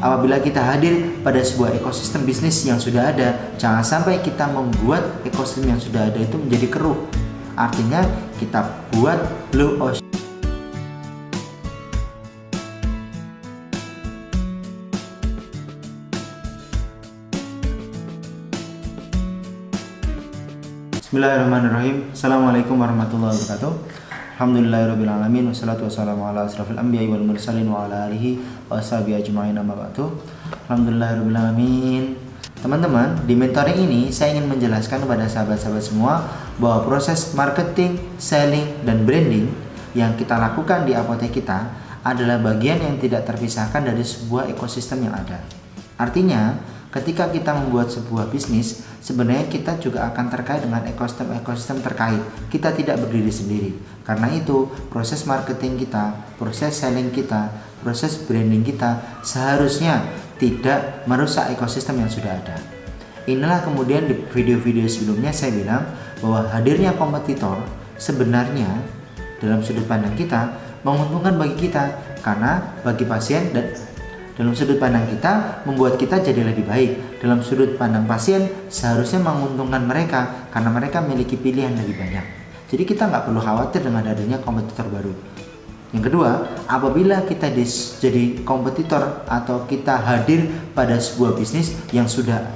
Apabila kita hadir pada sebuah ekosistem bisnis yang sudah ada, jangan sampai kita membuat ekosistem yang sudah ada itu menjadi keruh. Artinya kita buat blue ocean. Bismillahirrahmanirrahim. Assalamualaikum warahmatullahi wabarakatuh. Alhamdulillahirrabbilalamin. Wassalatu wassalamu ala asrafil anbiya'i wal mursalin wa ala alihi wa ashabihi ajma'in amma ba'du. Alhamdulillahirrabbilalamin. Teman-teman, di mentoring ini saya ingin menjelaskan kepada sahabat-sahabat semua bahwa proses marketing, selling, dan branding yang kita lakukan di apotek kita adalah bagian yang tidak terpisahkan dari sebuah ekosistem yang ada. Artinya, ketika kita membuat sebuah bisnis, sebenarnya kita juga akan terkait dengan ekosistem terkait. Kita tidak berdiri sendiri. Karena itu, proses marketing kita, proses selling kita, proses branding kita seharusnya tidak merusak ekosistem yang sudah ada. Inilah kemudian di video-video sebelumnya saya bilang bahwa hadirnya kompetitor sebenarnya dalam sudut pandang kita menguntungkan bagi kita, karena bagi pasien dan dalam sudut pandang kita membuat kita jadi lebih baik. Dalam sudut pandang pasien seharusnya menguntungkan mereka karena mereka memiliki pilihan lebih banyak. Jadi kita nggak perlu khawatir dengan adanya kompetitor baru. Yang kedua, apabila kita jadi kompetitor atau kita hadir pada sebuah bisnis yang sudah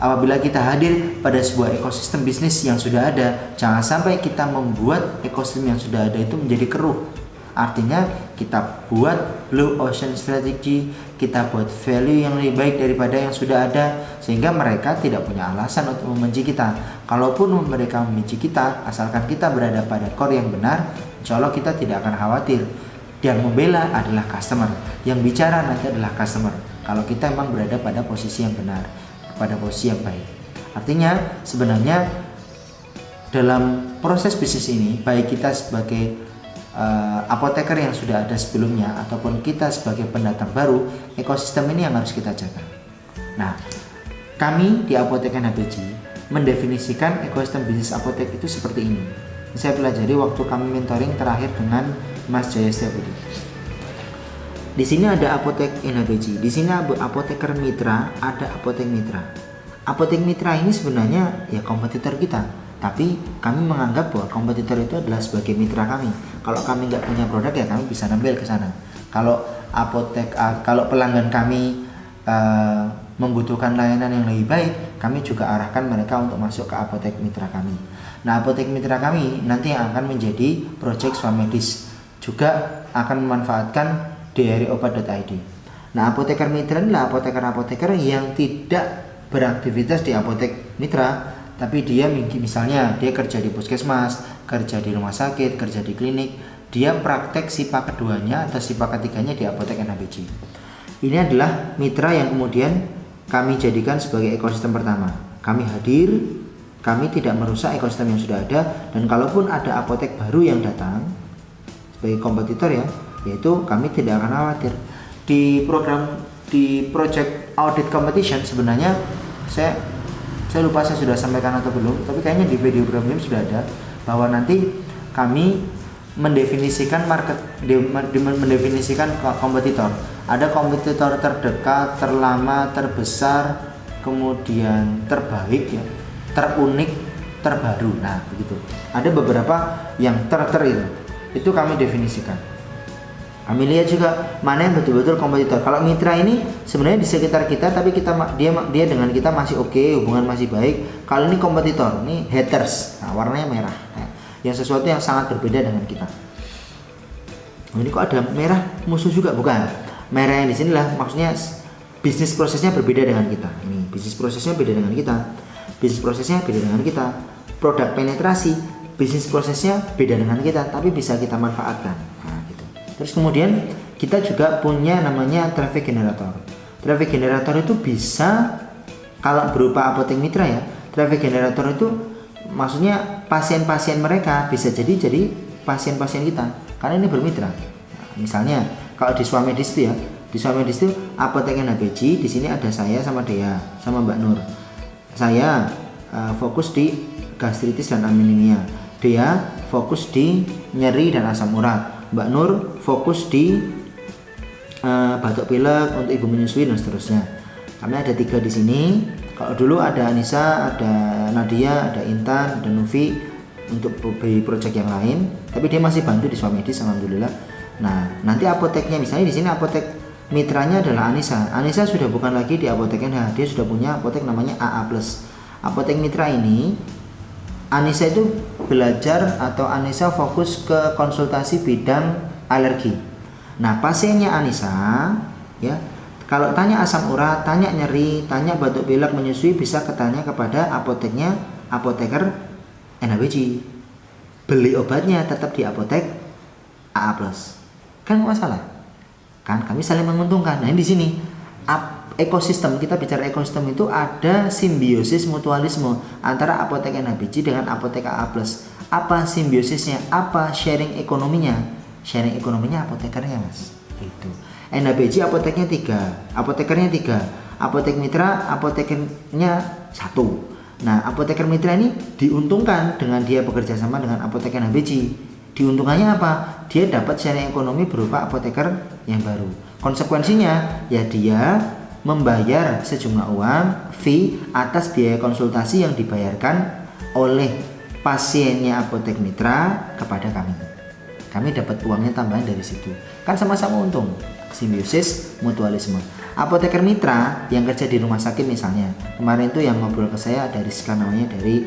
apabila kita hadir pada sebuah ekosistem bisnis yang sudah ada, jangan sampai kita membuat ekosistem yang sudah ada itu menjadi keruh. Artinya kita buat blue ocean strategy, kita buat value yang lebih baik daripada yang sudah ada, sehingga mereka tidak punya alasan untuk membenci kita. Kalaupun mereka membenci kita, asalkan kita berada pada core yang benar, insya Allah kita tidak akan khawatir. Yang membela adalah customer, yang bicara nanti adalah customer. Kalau kita memang berada pada posisi yang benar, pada posisi yang baik. Artinya sebenarnya dalam proses bisnis ini, baik kita sebagai apoteker yang sudah ada sebelumnya ataupun kita sebagai pendatang baru, ekosistem ini yang harus kita jaga. Nah, kami di Apotek NHBG mendefinisikan ekosistem bisnis apotek itu seperti ini. Saya pelajari waktu kami mentoring terakhir dengan Mas Jaya Setiabudi. Di sini ada Apotek NHBG, di sini ada apoteker mitra, ada apotek mitra. Apotek mitra ini sebenarnya ya kompetitor kita. Tapi kami menganggap bahwa kompetitor itu adalah sebagai mitra kami. Kalau kami nggak punya produk ya kami bisa ngambil ke sana. Kalau kalau pelanggan kami membutuhkan layanan yang lebih baik, kami juga arahkan mereka untuk masuk ke apotek mitra kami. Nah, apotek mitra kami nanti yang akan menjadi project Swamedis, juga akan memanfaatkan driobat.id. Nah, apoteker mitra adalah apoteker-apoteker yang tidak beraktivitas di apotek mitra, tapi dia misalnya dia kerja di puskesmas, kerja di rumah sakit, kerja di klinik, dia praktek SIPA keduanya atau SIPA ketiganya di Apotek NHBG. Ini adalah mitra yang kemudian kami jadikan sebagai ekosistem pertama. Kami hadir, kami tidak merusak ekosistem yang sudah ada, dan kalaupun ada apotek baru yang datang sebagai kompetitor ya, yaitu kami tidak akan khawatir. Di project audit competition sebenarnya saya lupa saya sudah sampaikan atau belum, tapi kayaknya di video premium sudah ada bahwa nanti kami mendefinisikan mendefinisikan kompetitor. Ada kompetitor terdekat, terlama, terbesar, kemudian terbaik ya, terunik, terbaru. Nah, begitu. Ada beberapa yang itu kami definisikan. Kami lihat juga mana yang betul-betul kompetitor. Kalau mitra ini sebenarnya di sekitar kita, tapi dia dengan kita masih oke, hubungan masih baik. Kalau ini kompetitor, ini haters, nah, warnanya merah. Nah, yang sesuatu yang sangat berbeda dengan kita. Ini kok ada merah musuh juga? Bukan. Merah yang di sini lah maksudnya bisnis prosesnya berbeda dengan kita. Ini bisnis prosesnya beda dengan kita. Bisnis prosesnya beda dengan kita. Produk penetrasi, bisnis prosesnya beda dengan kita, tapi bisa kita manfaatkan. Terus kemudian kita juga punya namanya traffic generator. Traffic generator itu bisa kalau berupa apotek mitra ya. Traffic generator itu maksudnya pasien-pasien mereka bisa jadi pasien-pasien kita karena ini bermitra. Nah, misalnya kalau di Swamedis itu ya, di Swamedis itu Apotek NHBG, di sini ada saya sama Dea sama Mbak Nur. Saya fokus di gastritis dan anemia. Dea fokus di nyeri dan asam urat. Mbak Nur fokus di batuk pilek, untuk ibu menyusui dan seterusnya. Kami ada 3 di sini. Kalau dulu ada Anissa, ada Nadia, ada Intan, ada Nufi untuk beri project yang lain. Tapi dia masih bantu di Swamedis, alhamdulillah. Nah, nanti apoteknya misalnya di sini apotek mitranya adalah Anissa. Anissa sudah bukan lagi di apoteknya, dia sudah punya apotek namanya AA Plus. Apotek mitra ini, Anissa itu belajar atau Anissa fokus ke konsultasi bidang alergi. Nah, pasiennya Anissa ya, kalau tanya asam urat, tanya nyeri, tanya batuk pilek, menyusui, bisa ketanya kepada apoteknya, apoteker NHBC. Beli obatnya tetap di apotek AA Plus. Kan nggak masalah. Kan kami saling menguntungkan. Nah, di sini ekosistem, kita bicara ekosistem itu ada simbiosis mutualisme antara apotek NHBC dengan apotek AA Plus. Apa simbiosisnya? Apa sharing ekonominya? Sharing ekonominya apotekernya, Mas. Itu. NHBC apoteknya 3, apotekernya 3, apotek mitra apotekernya 1. Nah, apoteker mitra ini diuntungkan dengan dia bekerja sama dengan apotek NHBC. Diuntungkannya apa? Dia dapat sharing ekonomi berupa apoteker yang baru. Konsekuensinya ya dia membayar sejumlah uang fee atas biaya konsultasi yang dibayarkan oleh pasiennya apotek mitra kepada kami. Kami dapat uangnya tambahan dari situ. Kan sama-sama untung. Simbiosis mutualisme. Apoteker mitra yang kerja di rumah sakit misalnya, kemarin itu yang ngobrol ke saya dari Rizka namanya, dari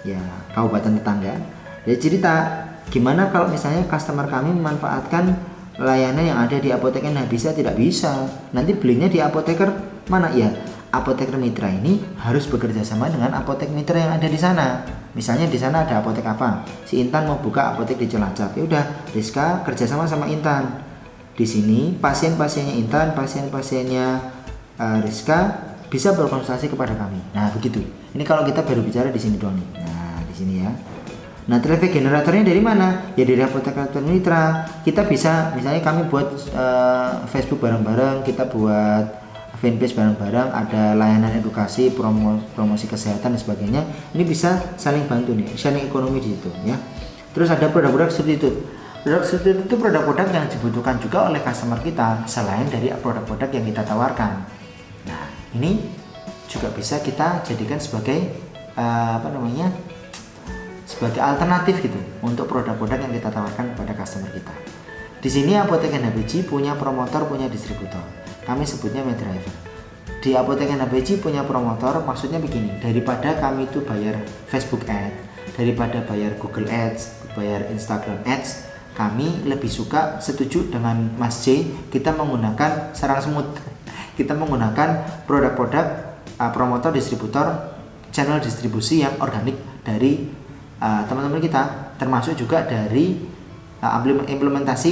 ya kabupaten tetangga. Dia cerita gimana kalau misalnya customer kami memanfaatkan layanan yang ada di apotek NHBC, tidak bisa. Nanti belinya di apoteker mana ya? Apoteker mitra ini harus bekerja sama dengan apotek mitra yang ada di sana. Misalnya di sana ada apotek apa? Si Intan mau buka apotek di Cilacap. Ya udah, Rizka kerjasama sama Intan. Di sini pasien-pasiennya Intan, pasien-pasiennya Rizka bisa berkonsultasi kepada kami. Nah, begitu. Ini kalau kita baru bicara di sini doang nih. Nah, di sini ya. Nah, traffic generatornya dari mana? Ya dari apoteker mitra. Kita bisa, misalnya kami buat Facebook bareng-bareng, kita buat fanpage bareng-bareng, ada layanan edukasi, promosi kesehatan dan sebagainya. Ini bisa saling bantu nih, sharing ekonomi di situ ya. Terus ada produk-produk substitute. Produk substitute itu produk-produk yang dibutuhkan juga oleh customer kita selain dari produk-produk yang kita tawarkan. Nah, ini juga bisa kita jadikan sebagai sebagai alternatif gitu untuk produk-produk yang kita tawarkan kepada customer kita. Di sini apotek NHBC punya promotor, punya distributor. Kami sebutnya MedDriver. Di apotek NHBC punya promotor, maksudnya begini, daripada kami itu bayar Facebook Ads, daripada bayar Google Ads, bayar Instagram Ads, kami lebih suka, setuju dengan Mas J, kita menggunakan sarang semut. Kita menggunakan produk-produk promotor, distributor, channel distribusi yang organik dari teman-teman kita, termasuk juga dari implementasi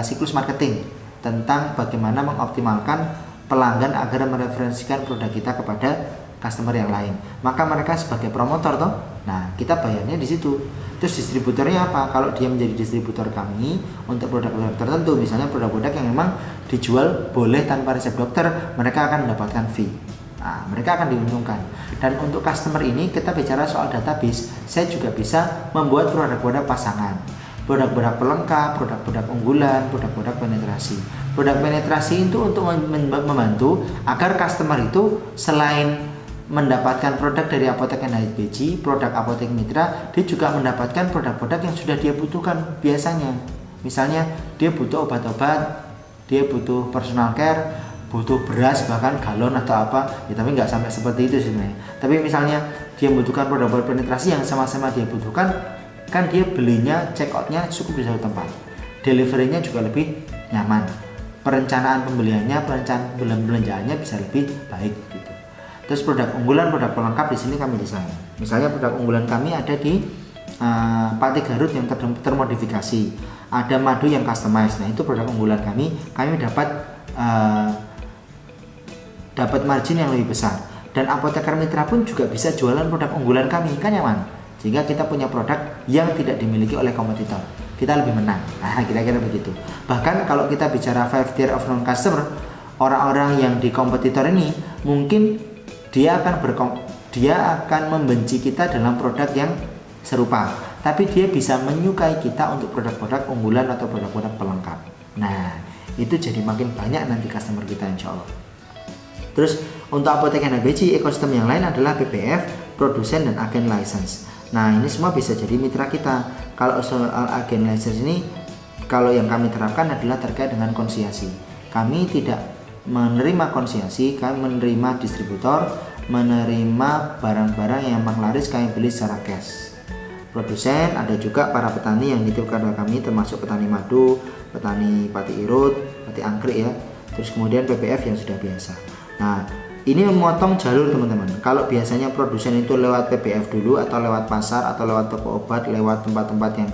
siklus marketing tentang bagaimana mengoptimalkan pelanggan agar mereferensikan produk kita kepada customer yang lain. Maka mereka sebagai promotor toh. Nah, kita bayarnya di situ. Terus distributornya apa? Kalau dia menjadi distributor kami untuk produk-produk tertentu, misalnya produk-produk yang memang dijual boleh tanpa resep dokter, mereka akan mendapatkan fee. Nah, mereka akan diuntungkan. Dan untuk customer ini kita bicara soal database, saya juga bisa membuat produk-produk pasangan, produk-produk pelengkap, produk-produk unggulan, produk-produk penetrasi. Produk penetrasi itu untuk membantu agar customer itu selain mendapatkan produk dari apotek NHBC, produk apotek mitra, dia juga mendapatkan produk-produk yang sudah dia butuhkan biasanya. Misalnya dia butuh obat-obat, dia butuh personal care, butuh beras bahkan galon atau apa ya, tapi nggak sampai seperti itu sebenarnya. Tapi misalnya dia membutuhkan produk-produk penetrasi yang sama-sama dia butuhkan, kan dia belinya, check outnya cukup di satu tempat, deliverynya juga lebih nyaman, perencanaan pembeliannya, perencanaan belanjaannya bisa lebih baik gitu. Terus produk unggulan, produk pelengkap di sini kami desain. Misalnya produk unggulan kami ada di Pati Garut yang termodifikasi, ada madu yang customized. Nah, itu produk unggulan kami dapat margin yang lebih besar. Dan apoteker mitra pun juga bisa jualan produk unggulan kami, kan nyaman. Sehingga kita punya produk yang tidak dimiliki oleh kompetitor, kita lebih menang. Nah, kira-kira begitu. Bahkan kalau kita bicara 5 tier of non-customer, orang-orang yang di kompetitor ini mungkin dia akan membenci kita dalam produk yang serupa, tapi dia bisa menyukai kita untuk produk-produk unggulan atau produk-produk pelengkap. Nah, itu jadi makin banyak nanti customer kita insya Allah. Terus untuk apotek NHBC, ekosistem yang lain adalah PPF, produsen dan agen license. Nah, ini semua bisa jadi mitra kita. Kalau soal agen license ini, kalau yang kami terapkan adalah terkait dengan konsiasi. Kami tidak menerima konsiasi, kami menerima distributor, menerima barang-barang yang memang laris kami beli secara cash. Produsen ada juga para petani yang nitip kepada kami, termasuk petani madu, petani pati irut, pati angkrik ya. Terus kemudian PPF yang sudah biasa. Nah, ini memotong jalur teman-teman. Kalau biasanya produsen itu lewat PPF dulu atau lewat pasar atau lewat toko obat, lewat tempat-tempat yang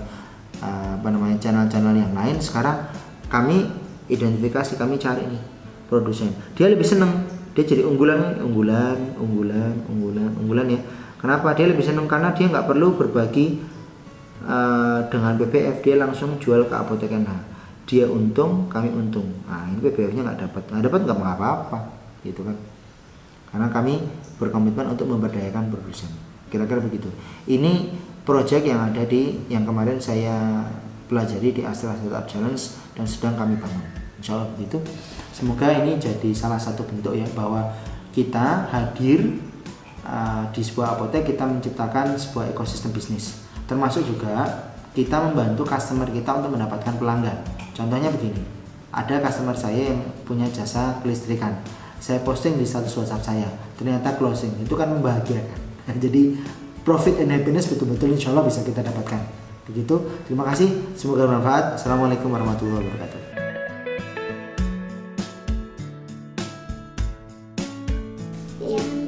channel-channel yang lain, sekarang kami identifikasi, kami cari nih produsen. Dia lebih seneng, dia jadi unggulan ya. Kenapa dia lebih seneng? Karena dia nggak perlu berbagi dengan PPF, dia langsung jual ke apotek NH. Dia untung, kami untung. Nah, ini PPF-nya nggak dapat nggak apa-apa, gitu kan? Karena kami berkomitmen untuk memberdayakan produsen. Kira-kira begitu. Ini proyek yang ada yang kemarin saya pelajari di Astra Startup Challenge dan sedang kami bangun. Insya Allah begitu. Semoga ini jadi salah satu bentuk ya bahwa kita hadir di sebuah apotek, kita menciptakan sebuah ekosistem bisnis. Termasuk juga kita membantu customer kita untuk mendapatkan pelanggan. Contohnya begini, ada customer saya yang punya jasa kelistrikan. Saya posting di status WhatsApp saya, ternyata closing. Itu kan membahagiakan. Jadi profit and happiness betul-betul insya Allah bisa kita dapatkan. Begitu, terima kasih, semoga bermanfaat. Assalamualaikum warahmatullahi wabarakatuh.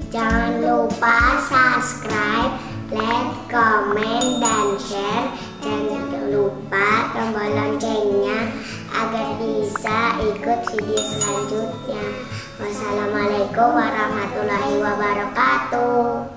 Jangan lupa subscribe, like, comment, dan share. Jangan lupa tombol loncengnya agar bisa ikut video selanjutnya. Wassalamualaikum warahmatullahi wabarakatuh.